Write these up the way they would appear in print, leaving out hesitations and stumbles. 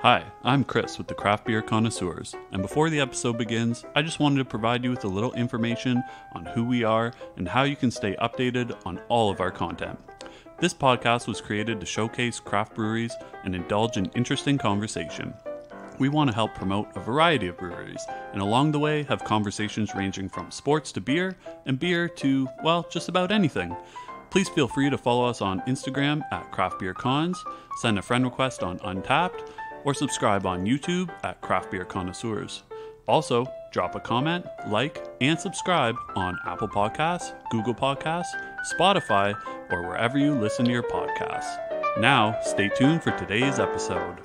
Hi, I'm Chris with the Craft Beer Connoisseurs, and before the episode begins, I just wanted to provide you with a little information on who we are and how you can stay updated on all of our content. This podcast was created to showcase craft breweries and indulge in interesting conversation. We want to help promote a variety of breweries, and along the way have conversations ranging from sports to beer, and beer to, well, just about anything. Please feel free to follow us on Instagram at Craft Beer Cons, send a friend request on Untapped, or subscribe on YouTube at Craft Beer Connoisseurs. Also, drop a comment, like, and subscribe on Apple Podcasts, Google Podcasts, Spotify, or wherever you listen to your podcasts. Now, stay tuned for today's episode.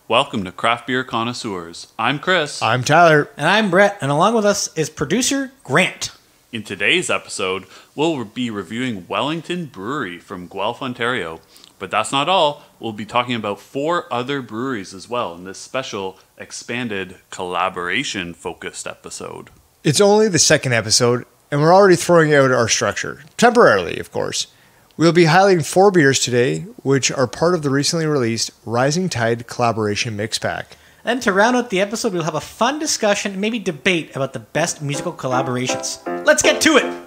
Welcome to Craft Beer Connoisseurs. I'm Chris. I'm Tyler. And I'm Brett, and along with us is producer Grant. In today's episode, we'll be reviewing Wellington Brewery from Guelph, Ontario. But that's not all. We'll be talking about 4 other breweries as well in this special, expanded, collaboration-focused episode. It's only the second episode, and we're already throwing out our structure. Temporarily, of course. We'll be highlighting 4 beers today, which are part of the recently released Rising Tide Collaboration Mix Pack. And to round out the episode, we'll have a fun discussion, maybe debate about the best musical collaborations. Let's get to it!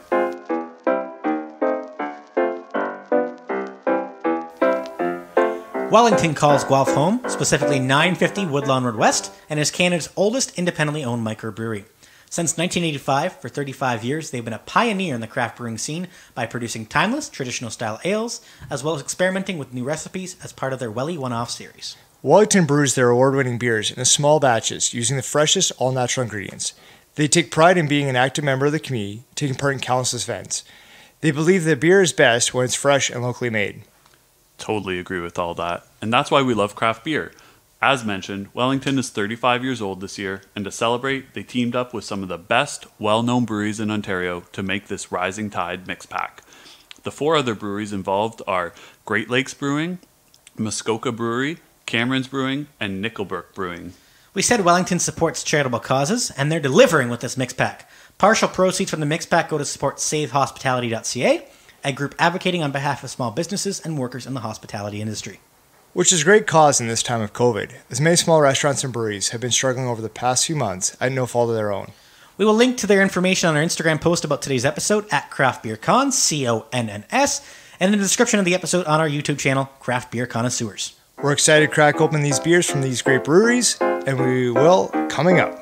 Wellington calls Guelph home, specifically 950 Woodlawn Road West, and is Canada's oldest independently owned microbrewery. Since 1985, for 35 years, they've been a pioneer in the craft brewing scene by producing timeless, traditional-style ales, as well as experimenting with new recipes as part of their Welly One-Off series. Wellington brews their award-winning beers in small batches using the freshest, all-natural ingredients. They take pride in being an active member of the community, taking part in countless events. They believe that beer is best when it's fresh and locally made. Totally agree with all that. And that's why we love craft beer. As mentioned, Wellington is 35 years old this year, and to celebrate, they teamed up with some of the best, well-known breweries in Ontario to make this Rising Tide mix pack. The 4 other breweries involved are Great Lakes Brewing, Muskoka Brewery, Cameron's Brewing, and Nickelbrook Brewing. We said Wellington supports charitable causes, and they're delivering with this mix pack. Partial proceeds from the mix pack go to support SaveHospitality.ca, a group advocating on behalf of small businesses and workers in the hospitality industry. Which is a great cause in this time of COVID, as many small restaurants and breweries have been struggling over the past few months at no fault of their own. We will link to their information on our Instagram post about today's episode at Craft Beer Cons, C-O-N-N-S, and in the description of the episode on our YouTube channel, Craft Beer Connoisseurs. We're excited to crack open these beers from these great breweries, and we will coming up.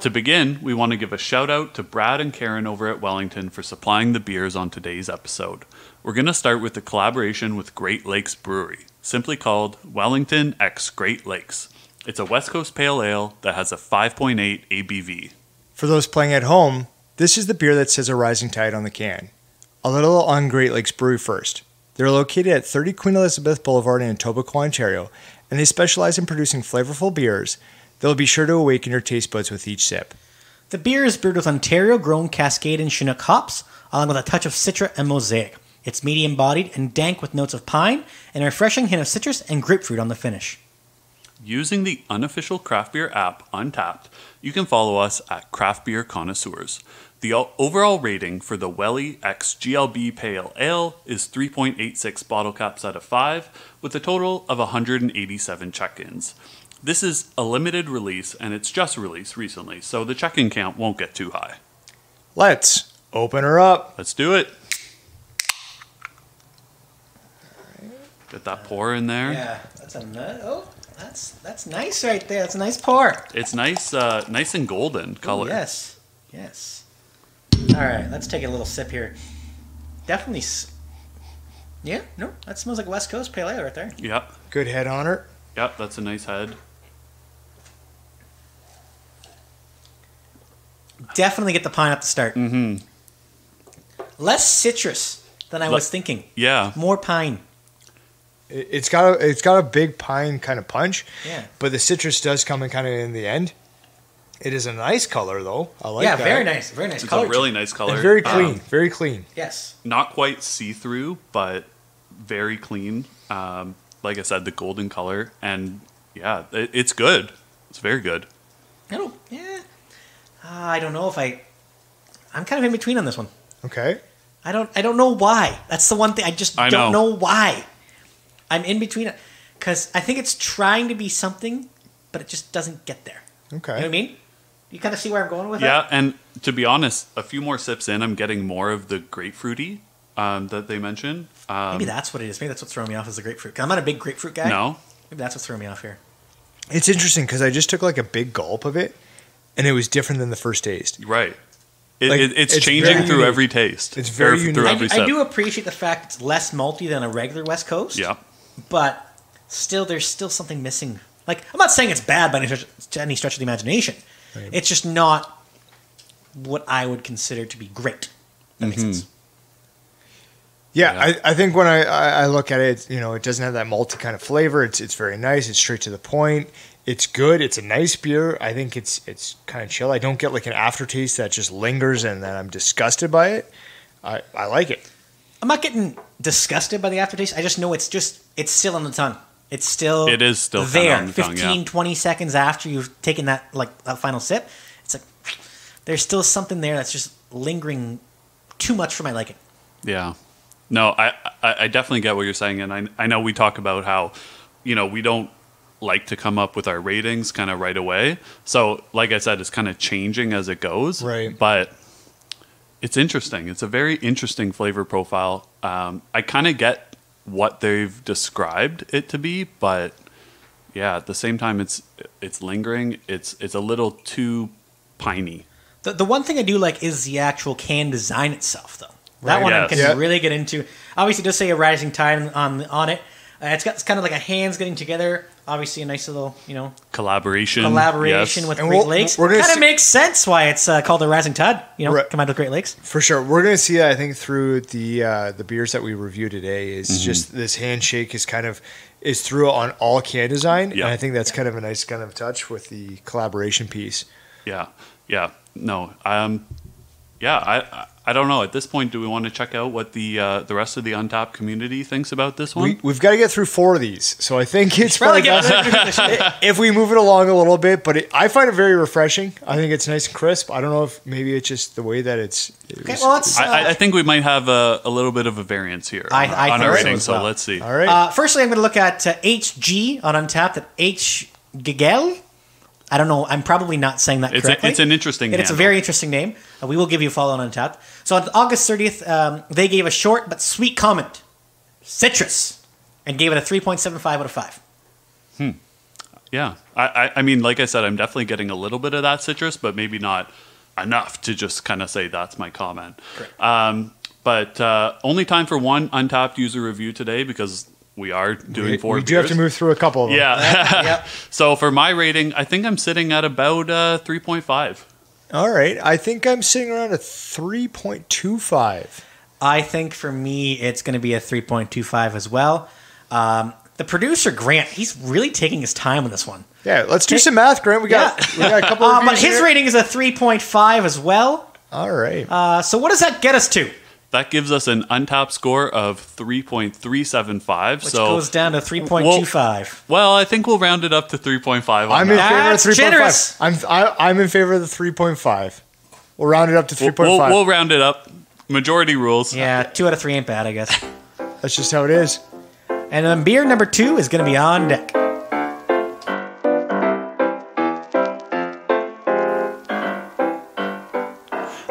To begin, we want to give a shout out to Brad and Karen over at Wellington for supplying the beers on today's episode. We're going to start with the collaboration with Great Lakes Brewery, simply called Wellington x Great Lakes. It's a West Coast Pale Ale that has a 5.8 ABV. For those playing at home, this is the beer that says a Rising Tide on the can. A little on Great Lakes Brewery first. They're located at 30 Queen Elizabeth Boulevard in Etobicoke, Ontario, and they specialize in producing flavorful beers they'll be sure to awaken your taste buds with each sip. The beer is brewed with Ontario-grown Cascade and Chinook hops, along with a touch of Citra and Mosaic. It's medium-bodied and dank with notes of pine, and a refreshing hint of citrus and grapefruit on the finish. Using the unofficial craft beer app, Untapped, you can follow us at Craft Beer Connoisseurs. The overall rating for the Welly x GLB Pale Ale is 3.86 bottle caps out of 5, with a total of 187 check-ins. This is a limited release, and it's just released recently, so the check-in count won't get too high. Let's open her up. Let's do it. Get that pour in there. Yeah, that's nice right there. That's a nice pour. It's nice, nice and golden color. Ooh, yes. All right, let's take a little sip here. Definitely. Yeah, no, that smells like West Coast Pale Ale right there. Yep. Good head on her. Yep, that's a nice head. Definitely get the pine at the start. Mm-hmm. Less citrus than I was thinking. Yeah. More pine. It's got a big pine kind of punch. Yeah. But the citrus does come in kind of in the end. It is a nice color though. I like that. Yeah, very nice. Very nice color. It's a really nice color. And very clean. Very clean. Yes. Not quite see-through, but very clean. Like I said, the golden color. And yeah, it's good. It's very good. I don't know if I'm kind of in between on this one. Okay. I don't know why. That's the one thing. I just don't know why. I'm in between it. Because I think it's trying to be something, but it just doesn't get there. Okay. You know what I mean? You kind of see where I'm going with Yeah, that? and to be honest, a few more sips in, I'm getting more of the grapefruity that they mentioned. Maybe that's what it is. Maybe that's what's throwing me off is the grapefruit. 'Cause I'm not a big grapefruit guy. No? Maybe that's what's throwing me off here. It's interesting because I just took like a big gulp of it, and it was different than the first taste. Right. Like, It's it's changing very through unique. every taste. It's very through unique. every sip. I do appreciate the fact it's less malty than a regular West Coast. Yeah. But still, there's still something missing. Like, I'm not saying it's bad by any stretch of the imagination. Right. It's just not what I would consider to be great. That makes sense. Yeah, I think when I look at it, it doesn't have that malty kind of flavor. It's very nice. It's straight to the point. It's good. It's a nice beer. I think it's kind of chill. I don't get like an aftertaste that just lingers and that I'm disgusted by it. I like it. I'm not getting disgusted by the aftertaste. I just know it's still on the tongue. It is still there. on the 15, 20 seconds after you've taken that final sip. It's like there's still something there that's just lingering too much for my liking. Yeah. No, I definitely get what you're saying. And I know we talk about how, we don't like to come up with our ratings kind of right away. So, like I said, it's kind of changing as it goes. Right. But it's interesting. It's a very interesting flavor profile. I kind of get what they've described it to be, but yeah, at the same time, it's lingering. It's a little too piney. The one thing I do like is the actual can design itself, though. That Right. one I Yes. can Yeah. really get into. Obviously, it does say a rising tide on it. It's kind of like a hands getting together. Obviously, a nice little, Collaboration. collaboration Yes. with And Great we'll- Lakes. we're gonna Kind of see- makes sense why it's called the Rising Tide. Right. Combined with Great Lakes. For sure. We're going to see that, I think, through the beers that we review today is just this handshake is through on all can design. Yeah. And I think that's kind of a nice kind of touch with the collaboration piece. Yeah. Yeah. No. I don't know. At this point, do we want to check out what the rest of the Untapped community thinks about this one? We've got to get through 4 of these. So I think it's Probably probably best if we move it along a little bit. But I find it very refreshing. I think it's nice and crisp. I don't know if maybe it's just the way that it's... Okay, well, let's... I think we might have a little bit of a variance here I on think our so rating. as So well. let's see. All right. Firstly, I'm going to look at HG on Untapped at H. Gigel. I don't know. I'm probably not saying that correctly. It's an interesting It's a handle. very interesting name. We will give you a follow on Untapped. So on August 30th, they gave a short but sweet comment. Citrus. And gave it a 3.75 out of 5. Yeah. I mean, like I said, I'm definitely getting a little bit of that citrus, but maybe not enough to just kind of say that's my comment. But only time for one Untapped user review today because we are doing 4 we do have to move through a couple of them. Yeah. Yep. So for my rating, I think I'm sitting at about 3.5. All right. I think I'm sitting around a 3.25. I think for me, it's going to be a 3.25 as well. The producer, Grant, he's really taking his time on this one. Yeah, let's do some math, Grant. We got a couple of But reviews his here. rating is a 3.5 as well. All right. So what does that get us to? That gives us an Untapped score of 3.375. Which So, goes down to 3.25. well, I think we'll round it up to 3.5. I'm in favor of That's 3.5. generous. I'm in favor of the 3.5. We'll round it up to 3.5. We'll round it up. Majority rules. Yeah, 2 out of 3 ain't bad, I guess. That's just how it is. And then beer number 2 is going to be on deck.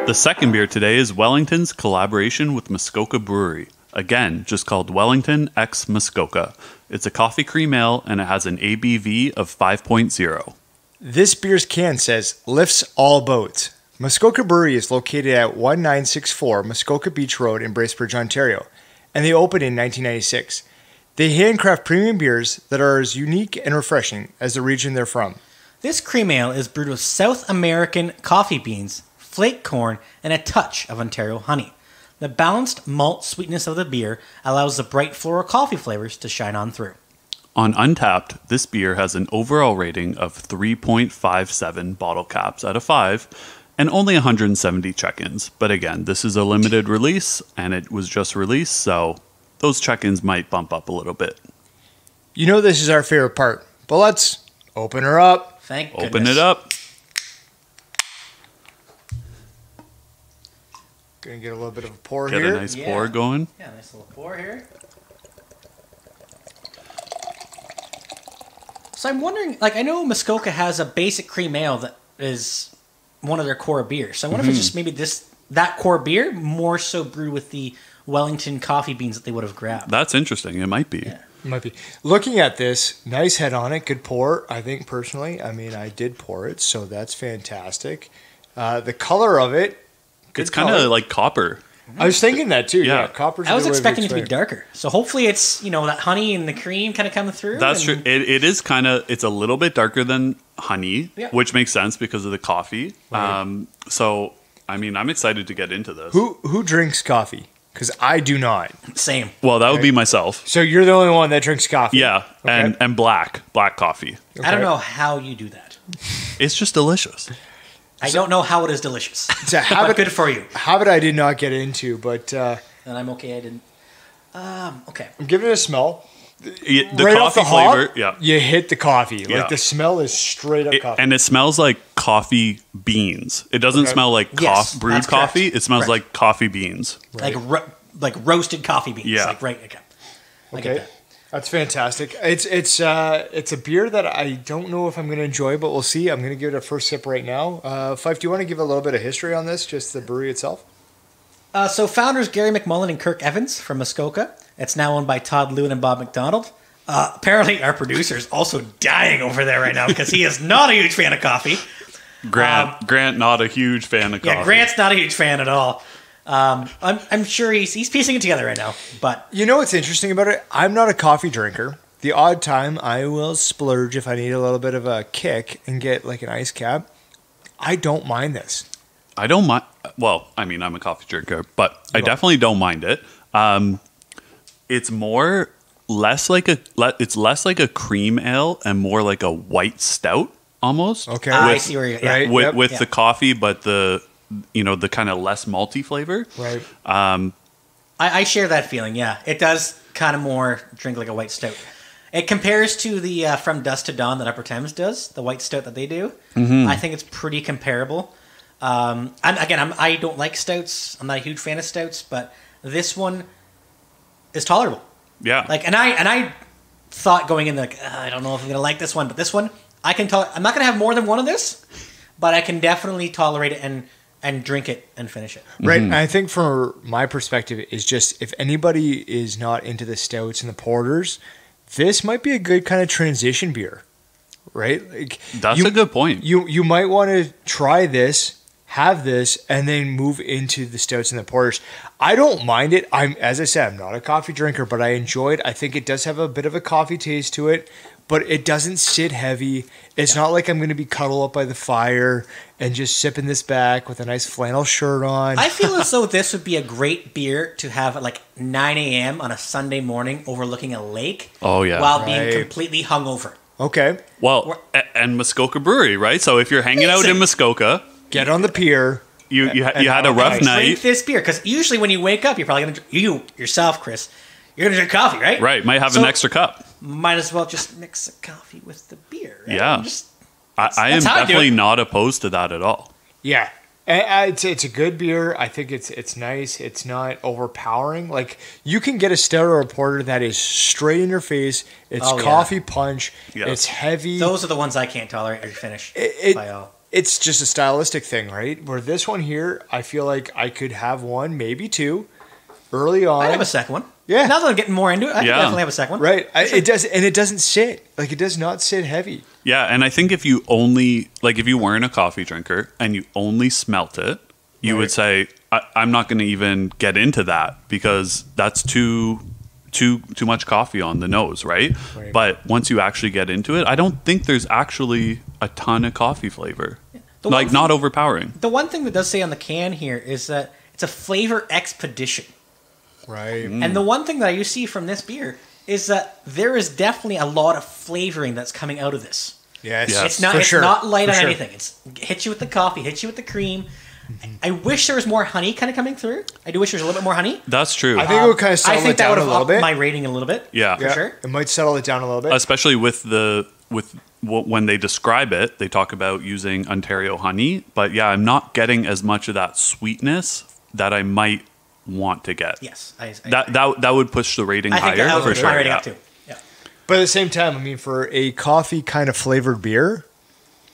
The second beer today is Wellington's collaboration with Muskoka Brewery. Again, just called Wellington X Muskoka. It's a coffee cream ale and it has an ABV of 5.0. This beer's can says, lifts all boats. Muskoka Brewery is located at 1964 Muskoka Beach Road in Bracebridge, Ontario, and they opened in 1996. They handcraft premium beers that are as unique and refreshing as the region they're from. This cream ale is brewed with South American coffee beans, flake corn, and a touch of Ontario honey. The balanced malt sweetness of the beer allows the bright floral coffee flavors to shine on through. On Untapped, this beer has an overall rating of 3.57 bottle caps out of 5 and only 170 check-ins. But again, this is a limited release and it was just released, so those check-ins might bump up a little bit. You know this is our favorite part, but let's open her up. Thank Open goodness. it up. Gonna get a little bit of a pour Get here. a nice pour going. Yeah, nice little pour here. So I'm wondering, like, I know Muskoka has a basic cream ale that is one of their core beers. So I wonder if it's just maybe that core beer more so brewed with the Wellington coffee beans that they would have grabbed. That's interesting. It might be. Yeah. Might be. Looking at this, nice head on it, good pour. I think personally, I mean, I did pour it, so that's fantastic. The color of it, It's kind of like copper. I was thinking that too. Yeah. Yeah, copper's. I was a good way of expecting it to be explaining darker. So hopefully it's, that honey and the cream kind of coming through. That's true. and- It is kind of, it's a little bit darker than honey, Yeah. which makes sense because of the coffee. Right. So, I mean, I'm excited to get into this. Who drinks coffee? Because I do not. Same. Well, that would be myself. So you're the only one that drinks coffee. Yeah, Okay. and black coffee. I don't Okay. know how you do that. It's just delicious. I don't know how it is delicious. It's a But habit. good for you. Habit I did not get into, but And I'm okay. I didn't. Okay. I'm giving it a smell. The Right off coffee the hop, flavor, yeah. you hit the coffee. Yeah. Like the smell is straight up coffee. And it smells like coffee beans. It doesn't Okay. smell like Yes, brewed that's correct. coffee. It smells Correct. like coffee beans. Right. Like roasted coffee beans. Yeah. Like, right. Okay. I get Okay, that. that's fantastic. It's a beer that I don't know if I'm going to enjoy, but we'll see. I'm going to give it a first sip right now. Fife, do you want to give a little bit of history on this, just the brewery itself? So founders Gary McMullen and Kirk Evans from Muskoka. It's now owned by Todd Lewin and Bob McDonald. Apparently, our producer is also dying over there right now because he is not a huge fan of coffee. Grant, not a huge fan of coffee. Yeah, Grant's not a huge fan at all. I'm sure he's piecing it together right now. But You know what's interesting about it? I'm not a coffee drinker. The odd time I will splurge if I need a little bit of a kick and get like an ice cap. I don't mind this. I don't mind. Well, I mean, I'm a coffee drinker, but I You are. definitely don't mind it. It's less like a cream ale and more like a white stout almost. Okay. I see where you're Right. With, Yep. with Yeah. the coffee, but the kind of less malty flavor. Right. I share that feeling, yeah. It does kind of more drink like a white stout. It compares to the From Dusk to Dawn that Upper Thames does, the white stout that they do. Mm-hmm. I think it's pretty comparable. And again, I don't like stouts. I'm not a huge fan of stouts, but this one is tolerable. Yeah. Like, and I thought going in like I don't know if I'm gonna like this one, but this one I can. I'm not gonna have more than one of this, but I can definitely tolerate it and drink it and finish it. Right. And I think from my perspective is just if anybody is not into the stouts and the porters, this might be a good kind of transition beer. Right? Like That's a good point. You might want to try this, have this, and then move into the stouts and the porters. I don't mind it. As I said, I'm not a coffee drinker, but I enjoy it. I think it does have a bit of a coffee taste to it, but it doesn't sit heavy. It's not like I'm going to be cuddled up by the fire and just sipping this back with a nice flannel shirt on. I feel as though this would be a great beer to have at like 9 a.m. on a Sunday morning overlooking a lake. Oh, yeah. While Right. being completely hungover. Okay, Well, and Muskoka Brewery, right? So if you're hanging out in Listen. Muskoka, get on the pier. you had a how rough nice. night. Drink this beer because usually when you wake up, you're probably gonna you yourself, Chris. You're gonna drink coffee, right? Right, might have So- an extra cup. Might as well just mix the coffee with the beer. Right? Yeah. Just, I am that's how I do definitely it. not opposed to that at all. Yeah. It's a good beer. I think it's nice. It's not overpowering. Like you can get a stout or a porter that is straight in your face. It's Oh, yeah. coffee punch. Yes. It's heavy. those are the ones I can't tolerate or finish It- by all. It's just a stylistic thing, right? Where this one here, I feel like I could have one, maybe two, early on. I have a second one. Yeah. Now that I'm getting more into it, I can Yeah. definitely have a second one. Right. It does, and it doesn't sit like it does not sit heavy. Yeah, and I think if you weren't a coffee drinker and you only smelt it, you Right. would say, I'm not going to even get into that because that's too much coffee on the nose, right? Right. But once you actually get into it, I don't think there's actually a ton of coffee flavor. The Like one not overpowering. The one thing that does say on the can here is that it's a flavor expedition. Right. And the one thing that you see from this beer is that there is definitely a lot of flavoring that's coming out of this. Yes. Yeah. It's not For it's sure. not light For on sure. anything. It's hits you with the coffee, hits you with the cream. I wish there was more honey kind of coming through. I do wish there was a little bit more honey. That's true. I think it would kind of I settle think it that down would a have little upped bit. my rating a little bit. Yeah. For sure. It might settle it down a little bit. Especially with when they describe it, they talk about using Ontario honey. But yeah, I'm not getting as much of that sweetness that I might want to get. Yes. That would push the rating I think higher that would for push sure. my rating Yeah. up too. Yeah. But at the same time, I mean, for a coffee kind of flavored beer,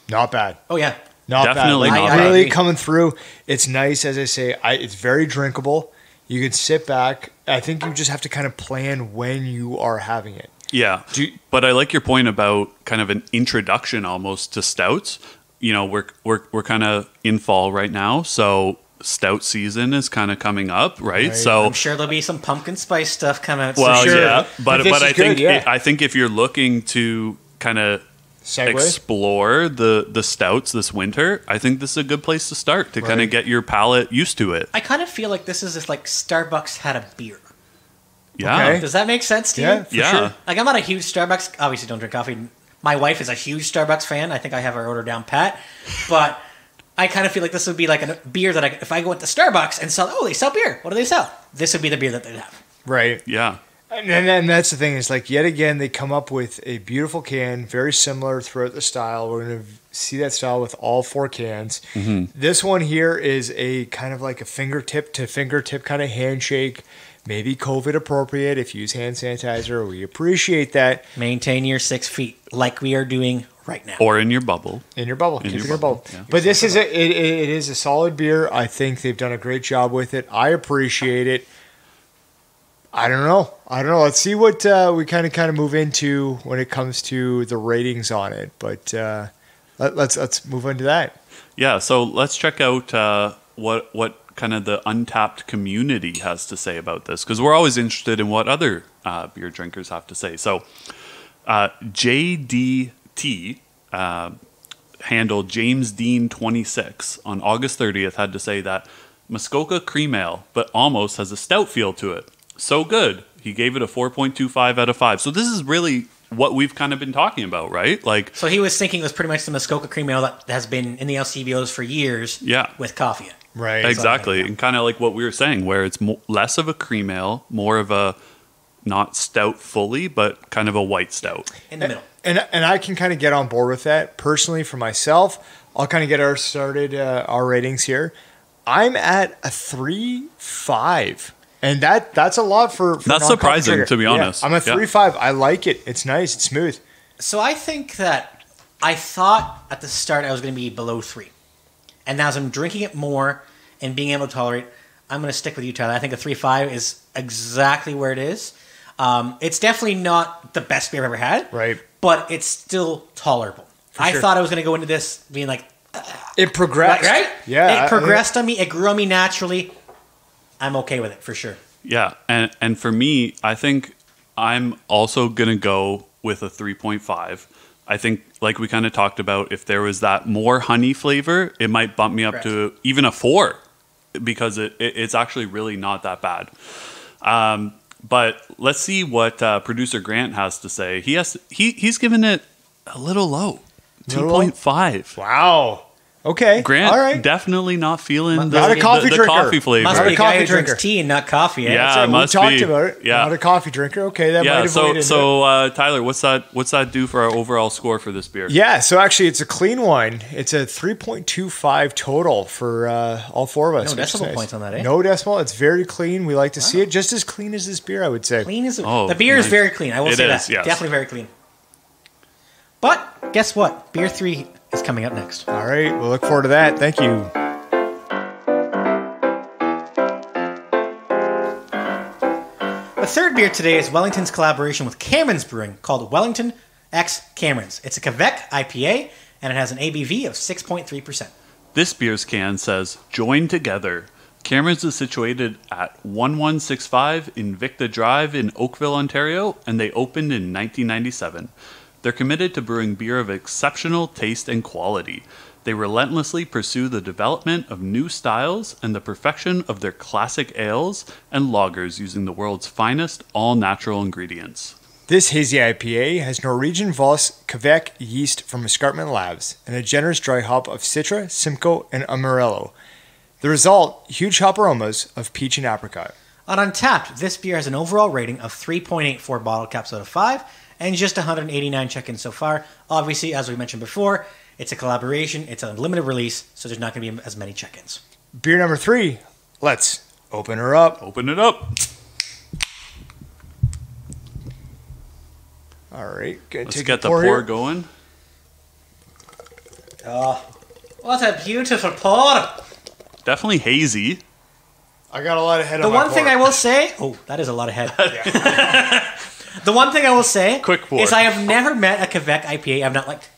not bad. Oh, yeah. Not Definitely bad. not Like, bad. really I agree. coming through. It's nice, as I say. It's very drinkable. You can sit back. I think you just have to kind of plan when you are having it. Yeah, but I like your point about kind of an introduction almost to stouts. You know, we're kind of in fall right now, so stout season is kind of coming up, right? So I'm sure there'll be some pumpkin spice stuff coming out. well, soon. yeah, but this is I think good, yeah. I think if you're looking to kind of Segue? explore the stouts this winter, I think this is a good place to start to kind of get your palate used to it. I kind of feel like this is if like Starbucks had a beer. Yeah, Okay. Does that make sense to you? Yeah, for yeah. sure. Like, I'm not a huge Starbucks. Obviously, don't drink coffee. My wife is a huge Starbucks fan. I think I have her order down pat. But I kind of feel like this would be like a beer that if I go into Starbucks and they sell beer. What do they sell? This would be the beer that they'd have. Right. Yeah. And that's the thing is like yet again they come up with a beautiful can, very similar throughout the style. We're going to see that style with all 4 cans. This one here is a kind of like a fingertip to fingertip kind of handshake, maybe COVID appropriate if you use hand sanitizer. We appreciate that. Maintain your 6 feet like we are doing right now. Or in your bubble. In your bubble. Keep your it in your bubble, bubble. yeah. But this is it is a solid beer. I think they've done a great job with it. I appreciate it. I don't know. Let's see what we kind of move into when it comes to the ratings on it. But let's move on to that. Yeah, so let's check out what kind of the Untapped community has to say about this, because we're always interested in what other beer drinkers have to say. So JDT, handle James Dean 26 on August 30th, had to say that Muskoka cream ale, but almost has a stout feel to it. So good. He gave it a 4.25 out of 5. So this is really what we've kind of been talking about, right? Like, So he was thinking it was pretty much the Muskoka cream ale that has been in the LCBOs for years. Yeah. With coffee. Right. exactly. And kind of like what we were saying, where it's less of a cream ale, more of a not stout fully, but kind of a white stout. In the middle. And I can kind of get on board with that. Personally, for myself, I'll kind of get our ratings here. I'm at a 3.5. And that's a lot for That's non-coffee surprising, drinker. to be honest. Yeah, I'm a Yeah. 3.5. I like it. It's nice. It's smooth. So I think that I thought at the start I was going to be below 3. And now as I'm drinking it more and being able to tolerate, I'm going to stick with you, Tyler. I think a 3.5 is exactly where it is. It's definitely not the best beer I've ever had. Right. But it's still tolerable. I sure. thought I was going to go into this being like, It progressed. right? Yeah. It progressed on me. It grew on me naturally. I'm okay with it for sure. Yeah, and for me, I think I'm also gonna go with a 3.5. I think, like we kind of talked about, if there was that more honey flavor, it might bump me up Correct. to even a 4, because it's actually really not that bad. But let's see what producer Grant has to say. He's given it a little low, Little low? 2.5. Wow. Okay. Grant All right. definitely not feeling Not a coffee the drinker. coffee flavor. Must Not be a a guy coffee who drinks drinker. tea and not coffee. Eh? Yeah. We must talked be. about it. Yeah. Not a coffee drinker. Okay, that might Yeah, have weighed into it. so Tyler, what's that do for our overall score for this beer? Yeah, so actually it's a clean one. It's a 3.25 total for all 4 of us. No which is decimal nice. points on that, eh? No decimal. It's very clean. We like to see it just as clean as this beer, I would say. Clean as Oh, the beer is nice. very clean. I will It say is, that. yes. Definitely very clean. But guess what? Beer 3 is coming up next. All right, we'll look forward to that. Thank you. The third beer today is Wellington's collaboration with Cameron's Brewing called Wellington X Cameron's. It's a Quebec IPA and it has an ABV of 6.3%. This beer's can says, "Join together." Cameron's is situated at 1165 Invicta Drive in Oakville, Ontario, and they opened in 1997. They're committed to brewing beer of exceptional taste and quality. They relentlessly pursue the development of new styles and the perfection of their classic ales and lagers using the world's finest all-natural ingredients. This hazy IPA has Norwegian Voss Quebec yeast from Escarpment Labs and a generous dry hop of Citra, Simcoe, and Amarillo. The result, huge hop aromas of peach and apricot. On Untapped, this beer has an overall rating of 3.84 bottle caps out of 5 and just 189 check-ins so far. Obviously, as we mentioned before, it's a collaboration, it's a limited release, so there's not going to be as many check-ins. Beer number 3, let's open her up. Open it up. All right, good. Let's get the pour going. Oh, what a beautiful pour. Definitely hazy. I got a lot of head The on my one thing pour. I will say... Oh, that is a lot of head. The one thing I will say Quick pour. is I have never met a Quebec IPA I've not liked.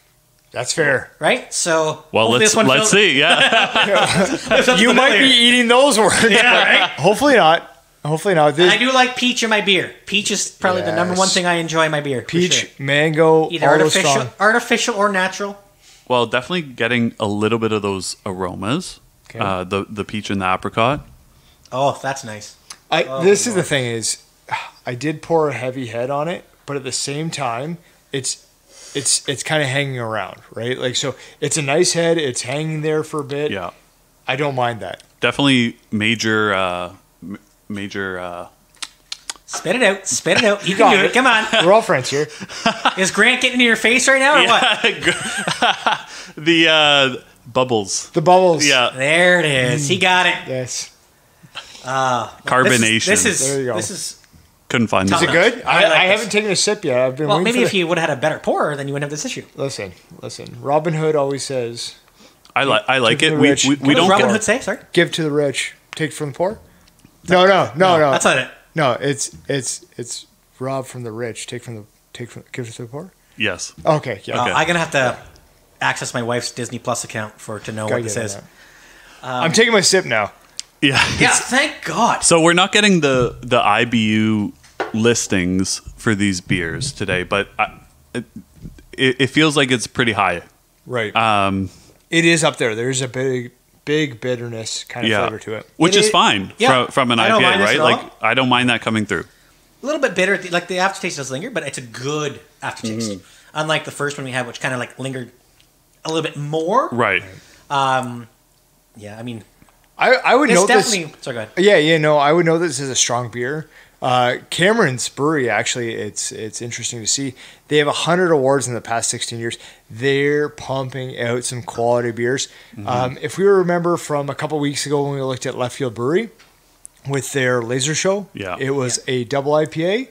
That's fair. Right? So... Well, hopefully this one let's feels- see. Yeah. You might be eating those words. Yeah, right? Hopefully not. Hopefully not. And I do like peach in my beer. Peach is probably the number one Yes. thing I enjoy in my beer. for Peach, sure. mango, Either all those strong. artificial or natural. Well, definitely getting a little bit of those aromas. Okay. The peach and the apricot. Oh, that's nice. This is the thing is, I did pour a heavy head on it, but at the same time, it's kind of hanging around, right? Like, so it's a nice head. It's hanging there for a bit. Yeah. I don't mind that. Definitely major. Spit it out. Spit it out. You got can do it. it. Come on. We're all friends here. Is Grant getting into your face right now or what? The bubbles. The bubbles. Yeah. There it is. He got it. Yes. Carbonation. There you go. This is Couldn't find Is this. it Good? I like I this. haven't taken a sip yet. I've been well. waiting Maybe for if you would have had a better pour, then you wouldn't have this issue. Listen. Robin Hood always says, I like to it. the We rich. we What does don't Robin get, Hood say? Sorry. give to the rich, take from the poor. No. That's not it. No, it's rob from the rich, give to the poor. Yes. Okay, yeah. Okay. I'm gonna have to access my wife's Disney Plus account to know Gotta what this get is. that. I'm taking my sip now. Yeah. Yeah, thank God. So we're not getting the IBU listings for these beers today, but it feels like it's pretty high. Right. Um, It is up there. There's a big bitterness kind of Yeah. flavor to it. which It is is- fine yeah, from an I don't IPA, mind this right? at all. Like I don't mind that coming through. A little bit bitter, like the aftertaste does linger, but it's a good aftertaste. Mm-hmm. Unlike the first one we had, which kind of like lingered a little bit more. Right. Yeah, I mean, I would it's note this. definitely. Sorry, go ahead. Yeah, no, I would know this is a strong beer. Cameron's Brewery, actually, it's interesting to see. They have 100 awards in the past 16 years. They're pumping out some quality beers. Mm-hmm. If we remember from a couple weeks ago when we looked at Left Field Brewery with their laser show, Yeah. it was a double IPA.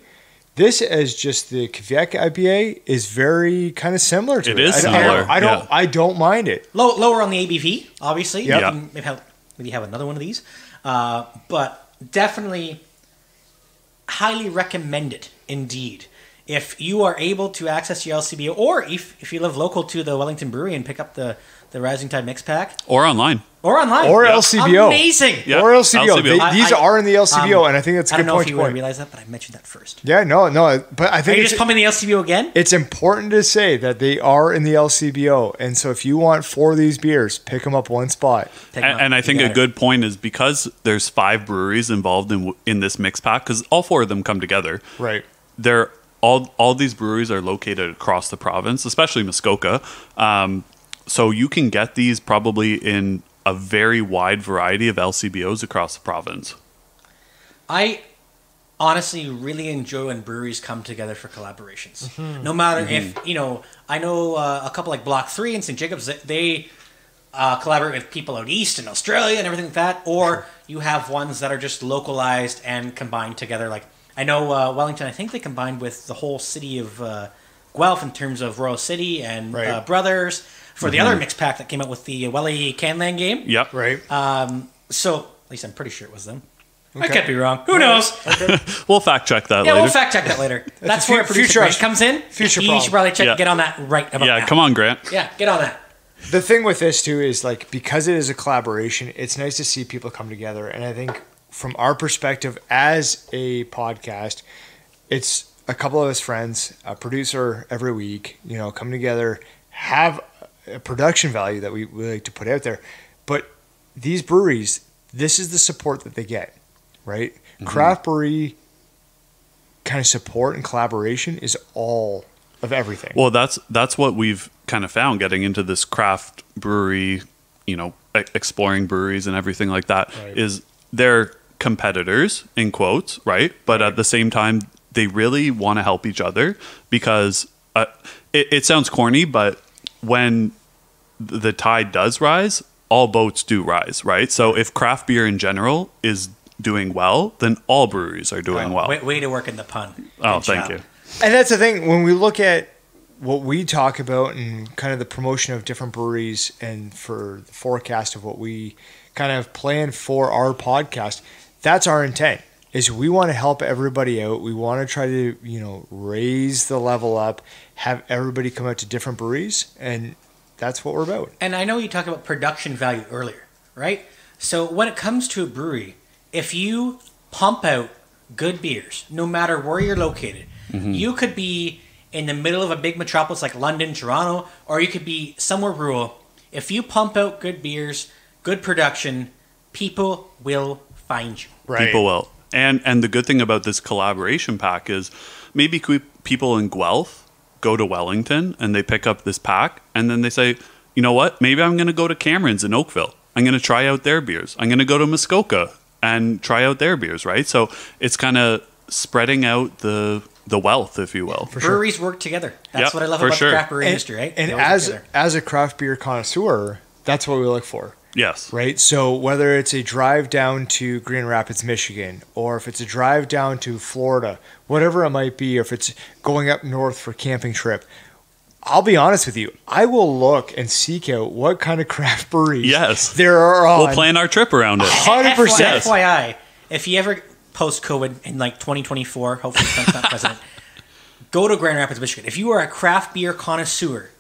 This, as just the Quebec IPA, is very kind of similar to it. It is similar, yeah. I don't mind it. Lower on the ABV, obviously. Yep. You can maybe have another one of these, but definitely highly recommended indeed. If you are able to access your LCBO, or if you live local to the Wellington Brewery and pick up the Rising Tide mix pack, Or online. or online, Or LCBO. amazing. Yeah. Or LCBO. LCBO. These are in the LCBO, and I think that's a I good don't know point if to you point. realize that, but I mentioned that first. Yeah, no, but I Are think you just pumping the LCBO again? it's important to say that they are in the LCBO, and so if you want 4 of these beers, pick them up one spot. Take 'em up. And I You think got a it. good point is because there's 5 breweries involved in this mix pack, because all 4 of them come together. Right. They're all these breweries are located across the province, especially Muskoka. So you can get these probably in a very wide variety of LCBOs across the province. I honestly really enjoy when breweries come together for collaborations. No matter if, I know a couple like Block 3 and St. Jacobs, they collaborate with people out east in Australia and everything like that, or you have ones that are just localized and combined together. Like, I know Wellington, I think they combined with the whole city of Guelph in terms of Royal City and Right. Brothers for the other mix pack that came out with the Welly Canland game. Yep. Right. So, at least I'm pretty sure it was them. I Okay. could be wrong. Who knows? We'll fact check that Yeah, later. we'll fact check that later. That's a where future producer Grant us- comes in. future He problem. should probably Yeah. get on that right about now. Come on, Grant. Yeah, get on that. The thing with this too is like because it is a collaboration, it's nice to see people come together, and I think from our perspective as a podcast, it's a couple of us friends, a producer every week, come together, have a production value that we like to put out there. But these breweries, this is the support that they get, right? Craft brewery kind of support and collaboration is all of everything. Well, that's what we've kind of found getting into this craft brewery, exploring breweries and everything like that. Right. Is they're competitors in quotes, right? But at the same time, they really want to help each other because it sounds corny, but when the tide does rise, all boats do rise, right? So if craft beer in general is doing well, then all breweries are doing well. Way to work in the pun. Thank you. And that's the thing, when we look at what we talk about and kind of the promotion of different breweries and for the forecast of what we kind of plan for our podcast, that's our intent, is we want to help everybody out. We want to try to, raise the level up, have everybody come out to different breweries, and that's what we're about. And I know you talked about production value earlier, right? So when it comes to a brewery, if you pump out good beers, no matter where you're located, you could be in the middle of a big metropolis like London, Toronto, or you could be somewhere rural. If you pump out good beers, good production, people will find you. Right. People will. And the good thing about this collaboration pack is maybe people in Guelph go to Wellington and they pick up this pack and then they say, you know what, maybe I'm going to go to Cameron's in Oakville. I'm going to try out their beers. I'm going to go to Muskoka and try out their beers, right? So it's kind of spreading out the wealth, if you will. Breweries work together. That's what I love about the craft brewery industry, right? And as a craft beer connoisseur, that's what we look for. Yes. Right? So whether it's a drive down to Grand Rapids, Michigan, or if it's a drive down to Florida, whatever it might be, or if it's going up north for a camping trip, I'll be honest with you, I will look and seek out what kind of craft breweries there are on. We'll plan our trip around it. 100%. FYI, if you ever post-COVID in like 2024, hopefully Trump's not president, go to Grand Rapids, Michigan. If you are a craft beer connoisseur,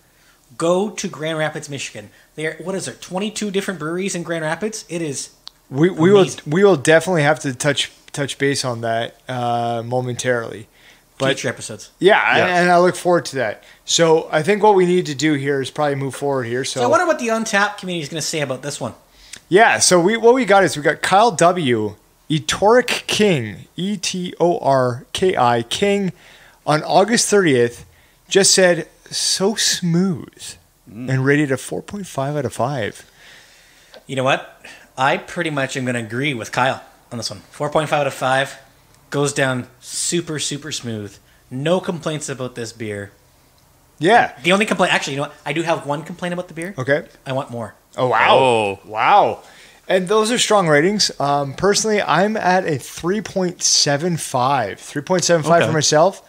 go to Grand Rapids, Michigan. What is there? 22 different breweries in Grand Rapids. It is. We will definitely have to touch base on that momentarily. But future episodes. Yeah, and I look forward to that. So I think what we need to do here is probably move forward here. So I wonder what the Untapped community is going to say about this one. Yeah, so what we got is we got Kyle W. Etoric King, Etorki King, on August 30th, just said, so smooth, and rated a 4.5 out of 5. You know what? I pretty much am going to agree with Kyle on this one. 4.5 out of 5. Goes down super, super smooth. No complaints about this beer. Yeah. The only complaint, actually, you know what? I do have one complaint about the beer. Okay. I want more. Oh, wow. Oh. Wow. And those are strong ratings. Personally, I'm at a 3.75. 3.75 for myself.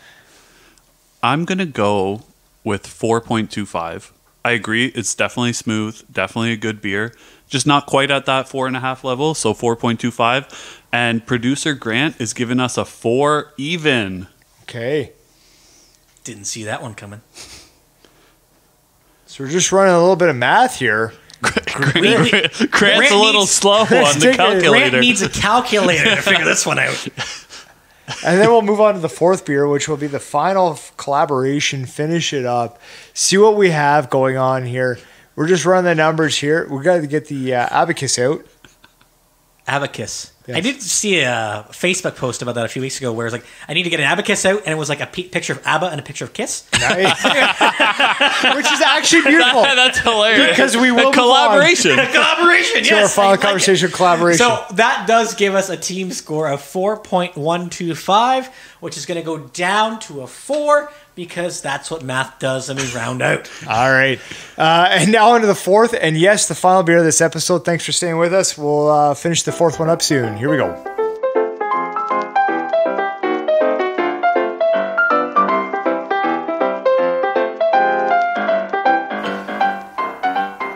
I'm going to go with 4.25. I agree. It's definitely smooth. Definitely a good beer. Just not quite at that 4.5 level. So 4.25. And producer Grant is giving us a 4 even. Okay. Didn't see that one coming. So we're just running a little bit of math here. Grant's a little slow on the calculator. Grant needs a calculator to figure this one out. And then we'll move on to the fourth beer, which will be the final collaboration. Finish it up. See what we have going on here. We're just running the numbers here. We got to get the abacus out. Abacus. Yes. I did see a Facebook post about that a few weeks ago where it was like, I need to get an abacus out, and it was like a picture of ABBA and a picture of Kiss. Nice. Which is actually beautiful. That's hilarious. Because we will collaboration. Collaboration, yes. To our final conversation, collaboration. So that does give us a team score of 4.125, which is going to go down to a 4 because that's what math does, and we round out. All right. And now on to the fourth, and yes, the final beer of this episode. Thanks for staying with us. We'll finish the fourth one up soon. Here we go.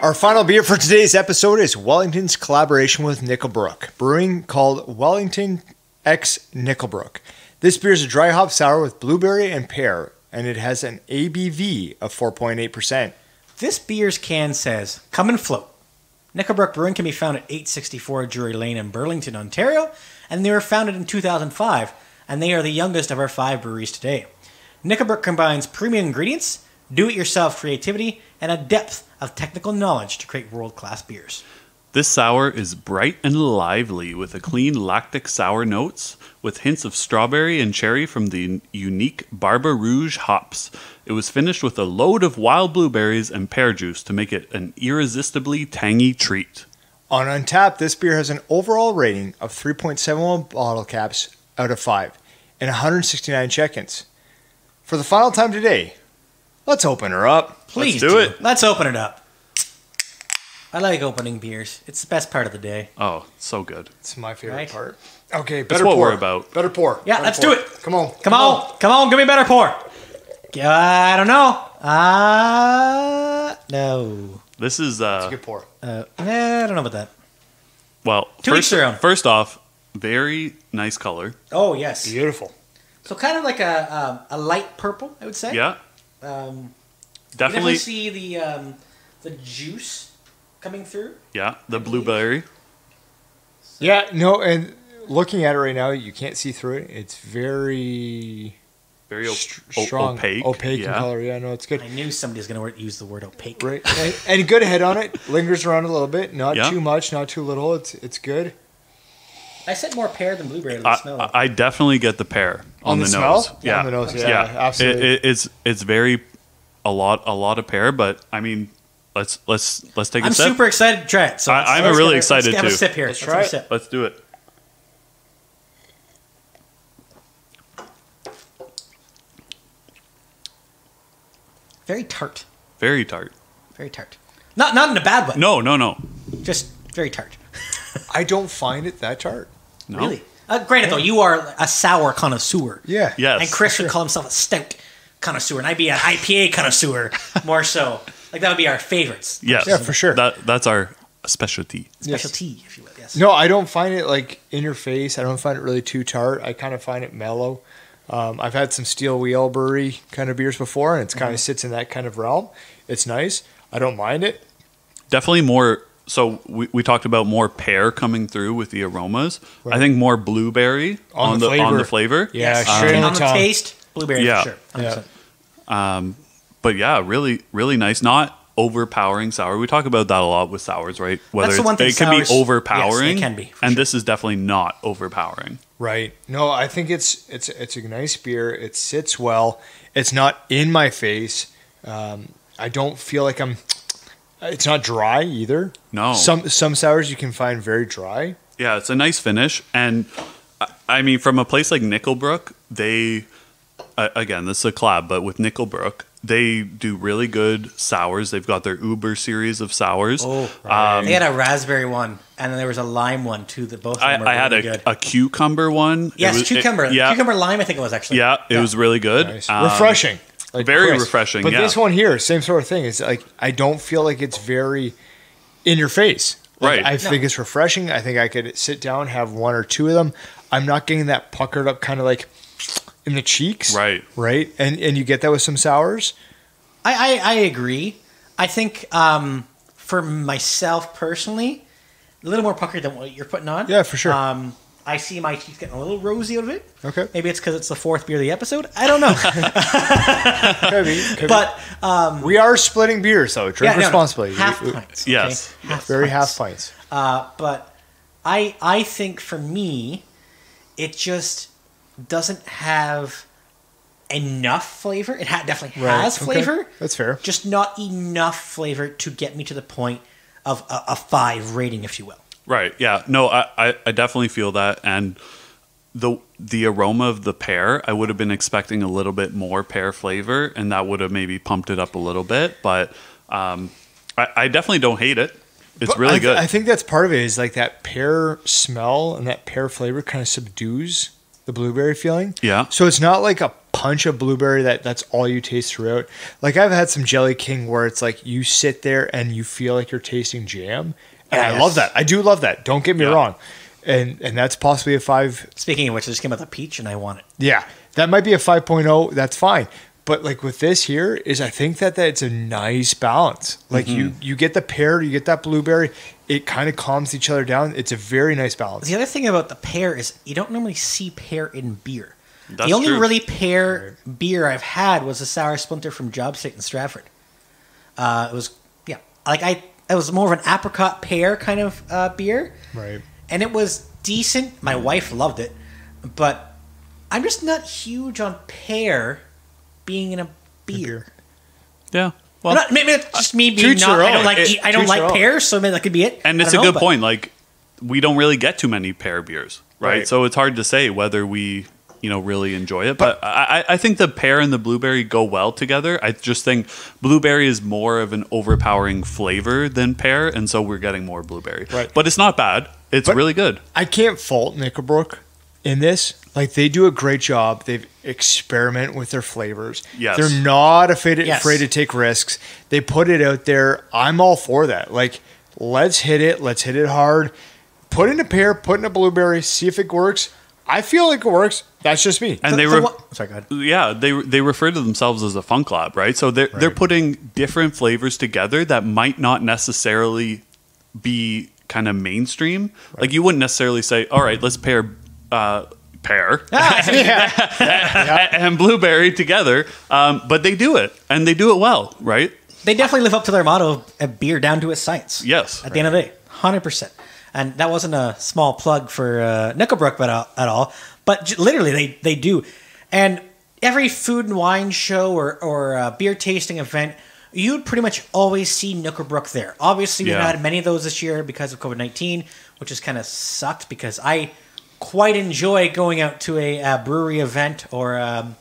Our final beer for today's episode is Wellington's collaboration with Nickelbrook, brewing called Wellington X Nickelbrook. This beer is a dry hop sour with blueberry and pear, and it has an ABV of 4.8%. This beer's can says, "Come and float." Nickelbrook Brewing can be found at 864 Drury Lane in Burlington, Ontario, and they were founded in 2005, and they are the youngest of our 5 breweries today. Nickelbrook combines premium ingredients, do-it-yourself creativity, and a depth of technical knowledge to create world-class beers. This sour is bright and lively with a clean lactic sour notes with hints of strawberry and cherry from the unique Barba Rouge hops. It was finished with a load of wild blueberries and pear juice to make it an irresistibly tangy treat. On Untapped, this beer has an overall rating of 3.71 bottle caps out of 5 and 169 check-ins. For the final time today, let's open her up. Please Let's do it. Let's open it up. I like opening beers. It's the best part of the day. Oh, so good. It's my favorite Right. part. Okay, That's better what pour. we're about. Better pour. Yeah, Better let's pour. do it. Come on. Come on, give me a better pour. I don't know. No. This is It's a good pour. I don't know about that. well. To each their own. First off, very nice color. Oh yes. Beautiful. So kind of like a light purple, I would say. Yeah, You definitely. see the juice coming through. Yeah, the blueberry. Yeah, no, and looking at it right now, you can't see through it. It's very Very strong, opaque. opaque in Yeah. color. Yeah, no, it's good. I knew somebody was going to use the word opaque. Right, and good head on it. Lingers around a little bit. Not Yeah. too much, not too little. It's good. I said more pear than blueberry to the smell. I definitely get the pear on the smell? nose. Yeah, On the nose, yeah, absolutely. It's very a lot of pear, but I mean, let's take a I'm sip. super excited to try it. So I'm let's really get a- excited let's have too. a sip here. Let's Let's try have a it. sip. Let's do it. Very tart. Very tart. Very tart. Not in a bad way. No. Just very tart. I don't find it that tart. No. Really. Granted, though, you are a sour connoisseur. Yeah. Yes. And Chris would call himself a stout connoisseur, and I'd be an IPA connoisseur, more so. Like, that would be our favorites. Yes. Yeah, for sure. That's our specialty. Specialty, if you will, yes. No, I don't find it like in your face. I don't find it really too tart. I kind of find it mellow. I've had some Steel Wheel Brewery kind of beers before, and it's kind of sits in that kind of realm. It's nice. I don't mind it. Definitely more. So we talked about more pear coming through with the aromas. Right. I think more blueberry On the on the flavor. Yeah, Yes. straight on on the the tongue. taste, blueberry Yeah. for sure. 100%. Yeah. But yeah, really, really nice. Not overpowering sour. We talk about that a lot with sours, right? Whether That's the one thing it can be sours- overpowering. yes, they can be, for and sure. this is definitely not overpowering. Right. No, I think it's a nice beer. It sits well. It's not in my face. I don't feel like I'm. It's not dry either. No. Some sours you can find very dry. Yeah, it's a nice finish. And I mean, from a place like Nickelbrook, they, again, this is a collab, but with Nickelbrook, they do really good sours. They've got their Uber series of sours. Oh, right. They had a raspberry one, and then there was a lime one, too, that both of them were I had really good. a cucumber one. Yes, It was- cucumber. yeah, Cucumber lime, I think it was, actually. yeah, it was really good. Nice. Um, Refreshing. Like very crisp. refreshing, But yeah. this one here, same sort of thing. It's like I don't feel like it's very in your face. Like, Right. I think it's refreshing. I think I could sit down, have one or two of them. I'm not getting that puckered up kind of like in the cheeks. Right. Right. And you get that with some sours. I agree. I think for myself personally, a little more puckered than what you're putting on. Yeah, for sure. I see my cheeks getting a little rosy out of it. Okay. Maybe it's because it's the fourth beer of the episode. I don't know. Could be. But We are splitting beers, though. Drink yeah, no, responsibly. half We- pints. Yes. Okay? Half Very pints. half pints. But I think for me, it just doesn't have enough flavor. It definitely has Okay. flavor. That's fair. Just not enough flavor to get me to the point of a 5 rating, if you will. Right. Yeah. No, I definitely feel that. And the aroma of the pear, I would have been expecting a little bit more pear flavor, and that would have maybe pumped it up a little bit. But I definitely don't hate it. It's But really good. I think that's part of it is like that pear smell and that pear flavor kind of subdues the blueberry feeling. Yeah. So it's not like a punch of blueberry that's all you taste throughout. Like I've had some Jelly King where it's like you sit there and you feel like you're tasting jam. And I Yes. love that. I do love that. Don't get me Yeah. wrong. And that's possibly a 5. Speaking of which, I just came out with a peach and I want it. Yeah. That might be a 5.0. That's fine. But like with this here is I think that it's a nice balance. Like you get the pear, you get that blueberry. It kind of calms each other down. It's a very nice balance. The other thing about the pear is you don't normally see pear in beer. That's the only true. really pear beer I've had was a Sour Splinter from Job State in Stratford. It was it was more of an apricot pear kind of beer, Right. and it was decent. My wife loved it, but I'm just not huge on pear being in a beer. yeah. Well, Maybe it's just me being Toot not. your I don't own. like. I don't Toot your like own. pears, so maybe that could be it. and I it's a don't know, good but- point. Like, we don't really get too many pear beers, right? Right. So it's hard to say whether we really enjoy it. But I think the pear and the blueberry go well together. I just think blueberry is more of an overpowering flavor than pear, and so we're getting more blueberry. Right. But it's not bad. It's really good. I can't fault Nickelbrook in this. Like, they do a great job. They experiment with their flavors. Yes. They're not afraid to take risks. They put it out there. I'm all for that. Like, let's hit it. Let's hit it hard. Put in a pear, put in a blueberry, see if it works. I feel like it works. That's just me. And sorry, go ahead. Yeah, they refer to themselves as a funk lab, right? So they're putting different flavors together that might not necessarily be kind of mainstream. Right. Like, you wouldn't necessarily say, all right, let's pair and blueberry together. But they do it, and they do it well, right? They definitely live up to their motto of beer down to its science. Yes. At the end of the day, 100%. And that wasn't a small plug for Nickelbrook at all. But literally, they do. And every food and wine show or beer tasting event, you'd pretty much always see Nickelbrook there. Obviously, we've had many of those this year because of COVID-19, which has kind of sucked because I quite enjoy going out to a brewery event or a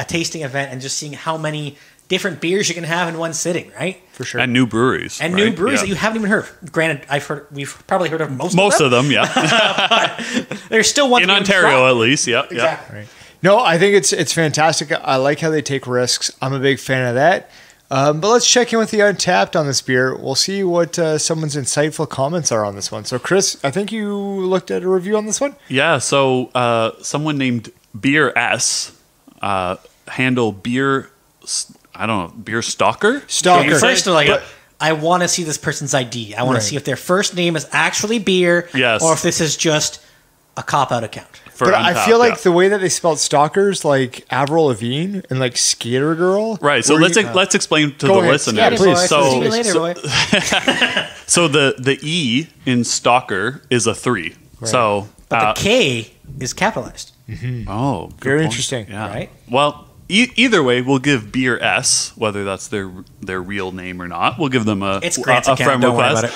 tasting event and just seeing how many different beers you can have in one sitting, right? For sure. And new breweries. And new breweries that you haven't even heard of. Granted, we've probably heard of most of them, yeah. There's still one in Ontario, at least, yeah. Exactly. Right. No, I think it's fantastic. I like how they take risks. I'm a big fan of that. But let's check in with the Untapped on this beer. We'll see what someone's insightful comments are on this one. So, Chris, I think you looked at a review on this one? Yeah, so someone named Beer S, handle Beer... I don't know, Beer Stalker? Stalker. First of all, I want to see this person's ID. I want to see if their first name is actually Beer, or if this is just a cop-out account. But I feel like the way that they spelled stalkers, like Avril Lavigne and like Skater Girl. Right. So let's explain to the listeners. Yeah, please. So, see you later, boy. So the E in stalker is a 3. Right. So, but the K is capitalized. Mm-hmm. Oh, very interesting. Yeah. Right. Well. Either way, we'll give Beer S, whether that's their real name or not. We'll give them a friend request.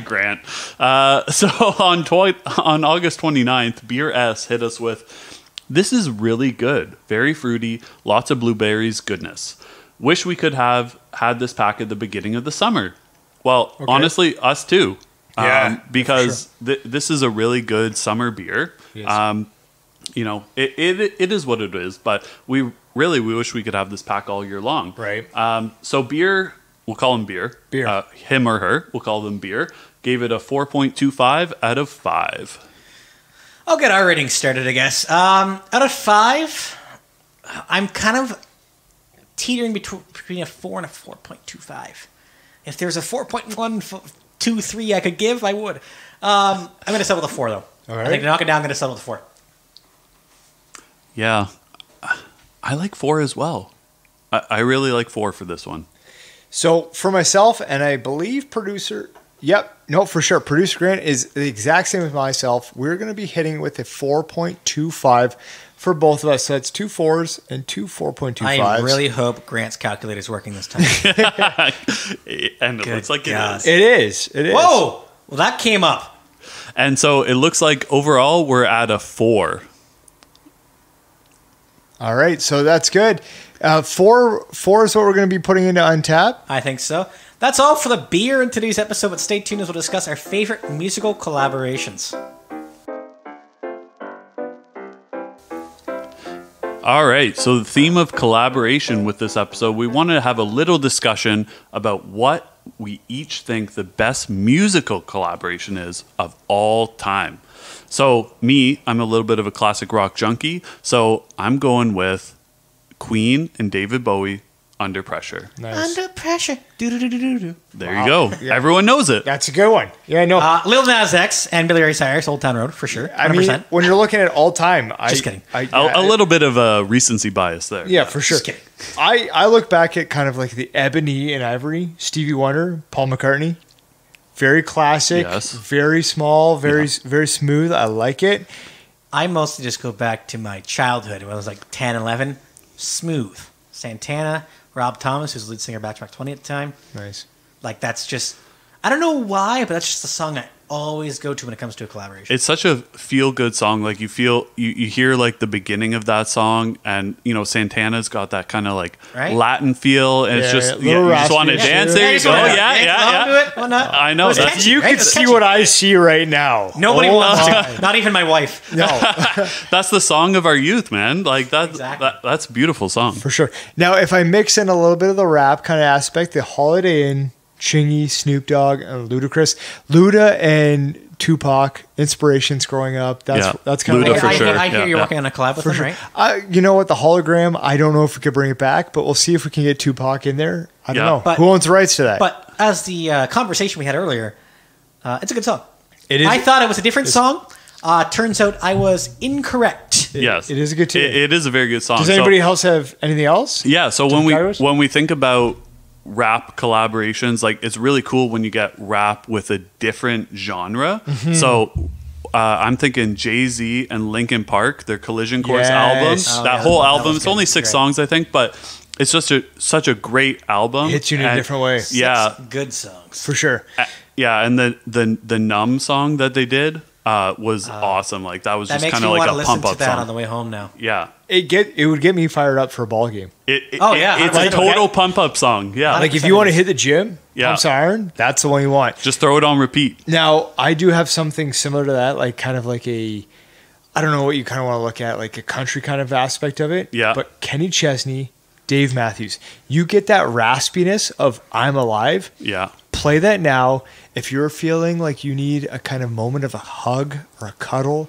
Grant. So on August 29th, Beer S hit us with, "This is really good. Very fruity. Lots of blueberries. Goodness. Wish we could have had this pack at the beginning of the summer." Well, honestly, us too. Yeah, because this is a really good summer beer. Yes. It is what it is, but we wish we could have this pack all year long. Right. So Beer, we'll call him Beer. Beer. Him or her, we'll call them Beer. Gave it a 4.25 out of 5. I'll get our rating started, I guess. Out of 5, I'm kind of teetering between a 4 and a 4.25. If there's a 4.123 I could give, I would. I'm going to settle with a 4, though. All right. I think to knock it down, I'm going to settle with a 4. Yeah, I like 4 as well. I really like 4 for this one. So for myself, and I believe producer, producer Grant is the exact same as myself. We're going to be hitting with a 4.25 for both of us. So that's 2 4s and 2 4.25s. I really hope Grant's calculator is working this time. And it looks like it is. It is. It is. Whoa! Well, that came up. And so it looks like overall we're at a 4. All right, so that's good. 4 is what we're going to be putting into Untap. I think so. That's all for the beer in today's episode, but stay tuned as we'll discuss our favorite musical collaborations. All right, so the theme of collaboration with this episode, we wanted to have a little discussion about what we each think the best musical collaboration is of all time. So me, I'm a little bit of a classic rock junkie, so I'm going with Queen and David Bowie, Under Pressure. Nice. Under Pressure. There you go. Yeah. Everyone knows it. That's a good one. Yeah, I know. Lil Nas X and Billy Ray Cyrus, Old Town Road, for sure. 100%. I mean, when you're looking at all time, just kidding. A little bit of a recency bias there. Yeah, for sure. Just kidding. I look back at kind of like the Ebony and Ivory, Stevie Wonder, Paul McCartney. Very classic, very small, very smooth. I like it. I mostly just go back to my childhood when I was like 10, 11. Smooth. Santana, Rob Thomas, who's the lead singer of Backtrack 20 at the time. Nice. Like, that's just, I don't know why, but that's just the song I always go to when it comes to a collaboration. It's such a feel-good song. Like you hear like the beginning of that song, and Santana's got that kind of like Latin feel, and it's just you just want to dance there. You go, yeah. Why not? I know. You can see what I see right now. Nobody wants to. Not even my wife. No, that's the song of our youth, man. Like that's a beautiful song for sure. Now, if I mix in a little bit of the rap kind of aspect, the Holiday Inn, Chingy, Snoop Dogg, and Ludacris, Luda and Tupac inspirations growing up. That's kind Luda of for sure. I hear you're working on a collab with them, right? You know what? The hologram. I don't know if we could bring it back, but we'll see if we can get Tupac in there. I don't know. Who owns the rights to that? But as the conversation we had earlier, it's a good song. It is. I thought it was a different song. Turns out I was incorrect. Yes, it is a good tune. It is a very good song. Does anybody else have anything else? Yeah. So when we think about rap collaborations, like it's really cool when you get rap with a different genre. Mm-hmm. So I'm thinking Jay-Z and Linkin Park, their Collision Course album. That whole album, it's only 6 songs, I think, but it's just such a great album. Hits you in a different way. Yeah, good songs for sure. Yeah, and the Numb song that they did was awesome. Like that was just kind of like a pump up song on the way home now. Yeah, it would get me fired up for a ball game. It's a total pump up song. Yeah, like if you want to hit the gym, pumps iron, that's the one you want. Just throw it on repeat. Now I do have something similar to that, like kind of like I don't know what you kind of want to look at, like a country kind of aspect of it. Yeah, but Kenny Chesney, Dave Matthews, you get that raspiness of "I'm Alive." Yeah. Play that now. If you're feeling like you need a kind of moment of a hug or a cuddle,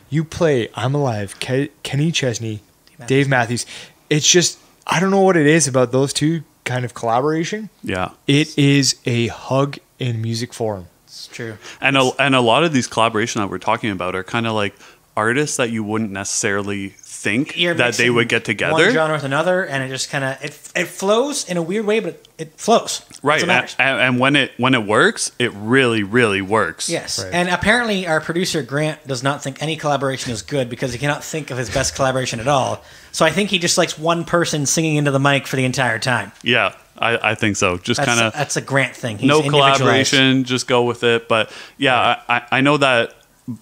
you play "I'm Alive," Kenny Chesney, Dave Matthews. It's just, I don't know what it is about those two kind of collaboration. Yeah. It is a hug in music form. It's true. And a lot of these collaborations that we're talking about are kind of like artists that you wouldn't necessarily think that they would get together. One genre with another, and it just kind of it flows in a weird way, but it flows. Right, and when it works, it really, really works. Yes, right. And apparently our producer Grant does not think any collaboration is good because he cannot think of his best collaboration at all. So I think he just likes one person singing into the mic for the entire time. Yeah, I think so. Just kind of that's a Grant thing. He's no collaboration, just go with it. But yeah, I know that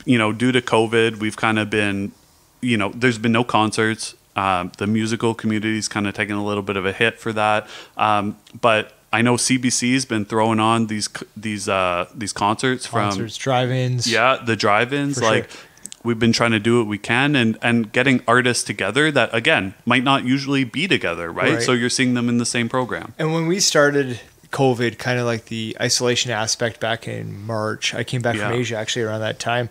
due to COVID, we've kind of been. There's been no concerts. The musical community's kind of taken a little bit of a hit for that. But I know CBC's been throwing on these concerts drive-ins. Yeah, the drive-ins. Like we've been trying to do what we can and getting artists together that again might not usually be together, right? So you're seeing them in the same program. And when we started COVID, kind of like the isolation aspect back in March, I came back from Asia actually around that time.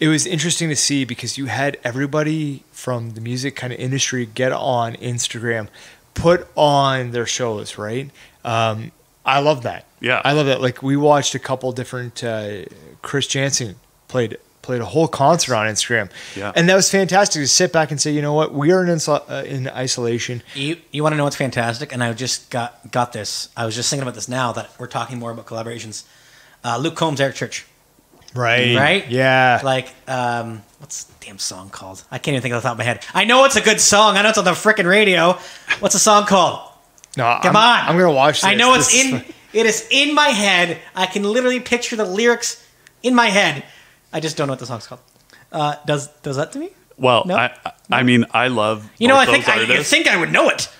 It was interesting to see because you had everybody from the music kind of industry get on Instagram, put on their shows, right? I love that. Yeah. I love that. Like we watched a couple different, Chris Jansen played a whole concert on Instagram. Yeah. And that was fantastic to sit back and say, you know what, we are in isolation. You want to know what's fantastic? And I just got this. I was just thinking about this now that we're talking more about collaborations. Luke Combs, Eric Church. Right? Yeah. Like, what's the damn song called? I can't even think off the top of my head. I know it's a good song. I know it's on the frickin' radio. What's the song called? No, Come on. I'm going to watch this. I know it is in my head. I can literally picture the lyrics in my head. I just don't know what the song's called. Does that to me? Well, no? I mean, I love I think I would know it.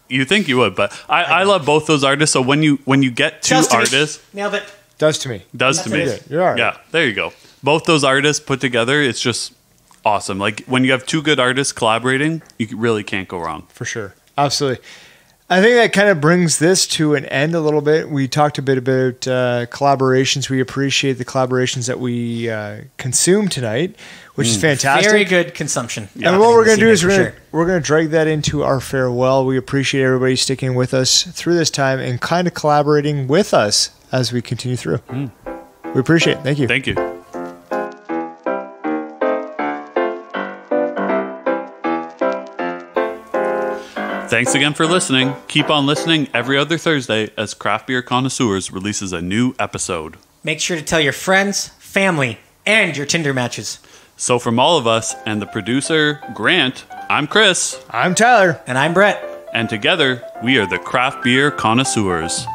You think you would, but I love both those artists. So when you get two artists... Nailed it. Does to me. You're all right. Yeah, there you go. Both those artists put together, it's just awesome. Like when you have two good artists collaborating, you really can't go wrong. For sure. Absolutely. I think that kind of brings this to an end a little bit. We talked a bit about collaborations. We appreciate the collaborations that we consume tonight, which is fantastic. Very good consumption. Yeah. And what we're going to do is we're going to drag that into our farewell. We appreciate everybody sticking with us through this time and kind of collaborating with us as we continue through. We appreciate it. Thank you. Thank you. Thanks again for listening. Keep on listening every other Thursday as Craft Beer Connoisseurs releases a new episode. Make sure to tell your friends, family, and your Tinder matches. So from all of us and the producer, Grant, I'm Chris. I'm Tyler. And I'm Brett. And together, we are the Craft Beer Connoisseurs.